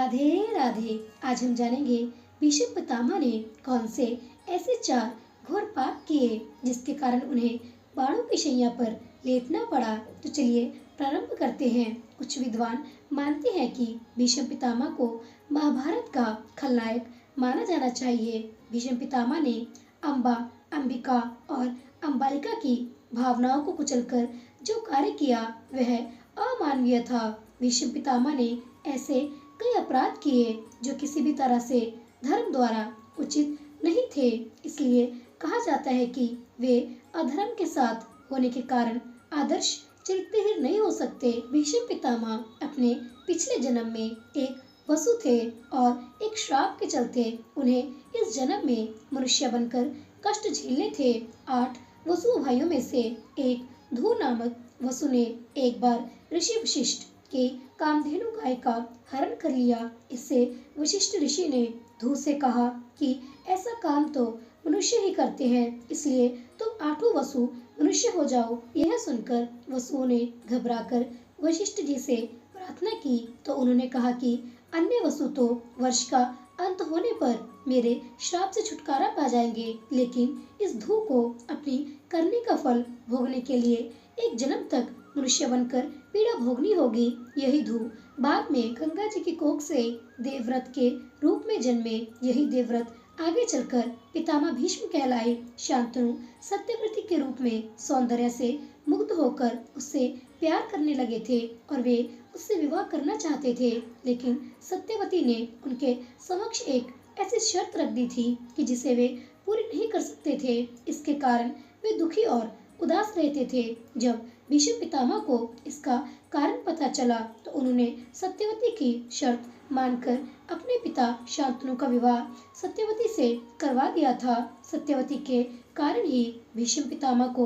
राधे राधे। आज हम जानेंगे भीष्म पितामह ने कौन से ऐसे 4 घोर पाप किए जिसके कारण उन्हें बाणों की शैया पर लेटना पड़ा। तो चलिए प्रारंभ करते हैं। कुछ विद्वान मानते हैं कि भीष्म पितामह को महाभारत का खलनायक माना जाना चाहिए। भीष्म पितामह ने अम्बा, अंबिका और अम्बालिका की भावनाओं को कुचलकर जो कार्य किया वह अमानवीय था। भीष्म पितामह ने ऐसे कई अपराध किए जो किसी भी तरह से धर्म द्वारा उचित नहीं थे। इसलिए कहा जाता है कि वे अधर्म के साथ होने के कारण आदर्श चरित्रहीन नहीं हो सकते। भीष्म पितामह अपने पिछले जन्म में एक वसु थे और एक श्राप के चलते उन्हें इस जन्म में मनुष्य बनकर कष्ट झेलने थे। 8 वसु भाइयों में से एक ध्रुव नामक वसु ने एक बार ऋषि वशिष्ठ के कामधेनु गाय का हरण कर लिया। इससे वशिष्ठ ऋषि ने ध्रुव से कहा कि ऐसा काम तो मनुष्य ही करते हैं, इसलिए तुम 8 वसु मनुष्य हो जाओ। यह सुनकर वसुओं ने घबराकर वशिष्ठ जी से प्रार्थना की तो उन्होंने कहा कि अन्य वसु तो वर्ष का अंत होने पर मेरे श्राप से छुटकारा पा जाएंगे, लेकिन इस ध्रुव को अपनी करने का फल भोगने के लिए एक जन्म तक मनुष्य बनकर पीड़ा भोगनी होगी। यही ध्रुव बाद में गंगा जी की कोख से देवव्रत के रूप में जन्मे। यही देवव्रत आगे चलकर पितामह भीष्म कहलाए। शांतनु सत्यवती के रूप में सौंदर्य से मुग्ध होकर उससे प्यार करने लगे थे और वे उससे विवाह करना चाहते थे, लेकिन सत्यवती ने उनके समक्ष एक ऐसी शर्त रख दी थी कि जिसे वे पूरी नहीं कर सकते थे। इसके कारण वे दुखी और उदास रहते थे। जब भीष्म पितामह को इसका कारण पता चला तो उन्होंने सत्यवती की शर्त मानकर अपने पिता शांतनु का विवाह सत्यवती से करवा दिया था। सत्यवती के कारण ही भीष्म पितामह को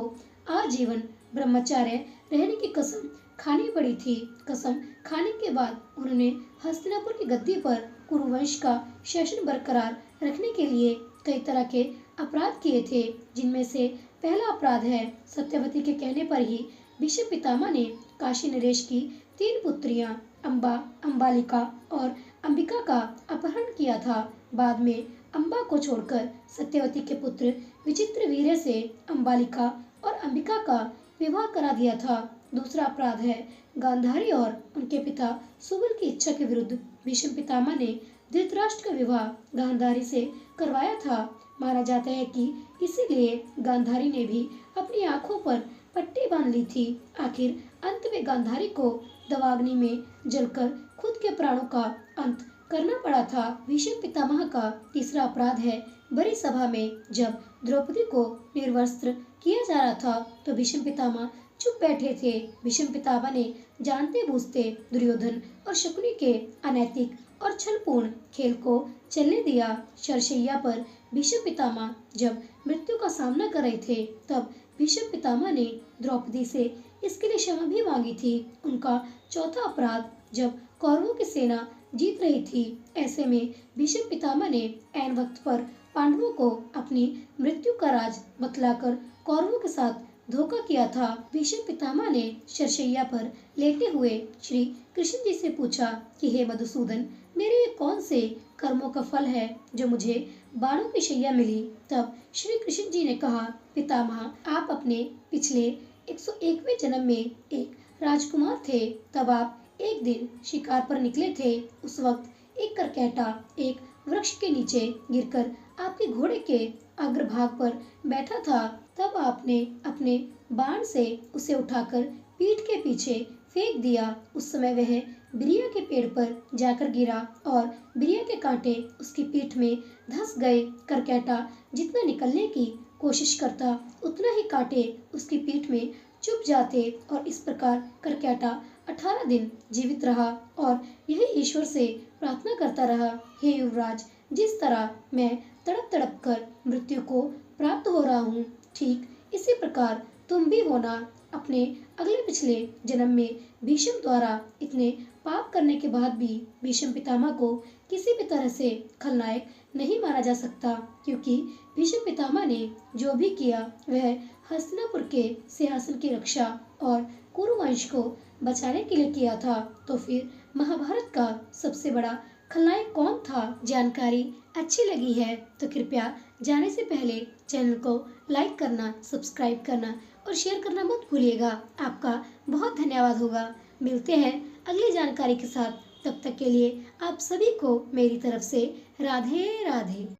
आजीवन ब्रह्मचार्य रहने की कसम खानी पड़ी थी। कसम खाने के बाद उन्होंने हस्तिनापुर की गद्दी पर कुरुवंश का शासन बरकरार रखने के लिए कई तरह के अपराध किए थे, जिनमें से पहला अपराध है सत्यवती के कहने पर ही भीष्म पितामह ने काशी नरेश की 3 पुत्रियां अम्बा, अम्बालिका और अंबिका का अपहरण किया था। बाद में अम्बा को छोड़कर सत्यवती के पुत्र विचित्रवीर्य से अम्बालिका और अंबिका का विवाह करा दिया था। दूसरा अपराध है गांधारी और उनके पिता सुबल की इच्छा के विरुद्ध भीष्म पितामह ने धृतराष्ट्र का विवाह गांधारी से करवाया था। माना जाता है कि इसीलिए गांधारी ने भी अपनी आंखों पर पट्टी बांध ली थी। आखिर अंत में गांधारी को दवाग्नि में जलकर खुद के प्राणों का अंत करना पड़ा था। भीष्म पितामह का तीसरा अपराध है बड़ी सभा में जब द्रौपदी को निर्वस्त्र किया जा रहा था तो भीष्म पितामह चुप बैठे थे। भीष्म पितामह ने जानते बूझते दुर्योधन और शकुनी के अनैतिक और छलपूर्ण खेल को चलने दिया। शरशैया पर भीष्म पितामह जब मृत्यु का सामना कर रहे थे तब भीष्म पितामह ने द्रौपदी से इसके लिए क्षमा भी मांगी थी। उनका चौथा अपराध जब कौरवों की सेना जीत रही थी, ऐसे में भीष्म पितामह ने ऐन वक्त पर पांडवों को अपनी मृत्यु का राज बतलाकर कौरवों के साथ धोखा किया था। भीष्म पितामह ने शरशैया पर लेटे हुए श्री कृष्ण जी से पूछा कि हे मधुसूदन, मेरे ये कौन से कर्मों का फल है जो मुझे बाणों की शैया मिली। तब श्री कृष्ण जी ने कहा, पितामह, आप अपने पिछले 101वें जन्म में एक राजकुमार थे। तब आप एक दिन शिकार पर निकले थे। उस वक्त एक करकैटा एक वृक्ष के नीचे गिरकर आपके घोड़े के अग्रभाग पर बैठा था। तब आपने अपने बाण से उसे उठाकर पीठ के पीछे फेंक दिया। उस समय वह बिरिया के पेड़ पर जाकर गिरा और बिरिया के कांटे उसकी पीठ में धंस गए। करकैटा जितना निकलने की कोशिश करता उतना ही कांटे उसकी पीठ में चुभ जाते और इस प्रकार करकैटा 18 दिन जीवित रहा और यही ईश्वर से प्रार्थना करता रहा, हे युवराज, जिस तरह मैं तड़प तड़प कर मृत्यु को प्राप्त हो रहा हूँ, ठीक इसी प्रकार तुम भी होना। अपने अगले पिछले जन्म में भीष्म द्वारा इतने पाप करने के बाद भी भीष्म पितामह को किसी भी तरह से खलनायक नहीं माना जा सकता, क्योंकि भीष्म पितामह ने जो भी किया वह हस्तिनापुर के सिंहासन की रक्षा और कुरुवंश को बचाने के लिए किया था। तो फिर महाभारत का सबसे बड़ा खलनायक कौन था। जानकारी अच्छी लगी है तो कृपया जाने से पहले चैनल को लाइक करना, सब्सक्राइब करना और शेयर करना मत भूलिएगा। आपका बहुत धन्यवाद होगा। मिलते हैं अगली जानकारी के साथ। तब तक के लिए आप सभी को मेरी तरफ से राधे राधे।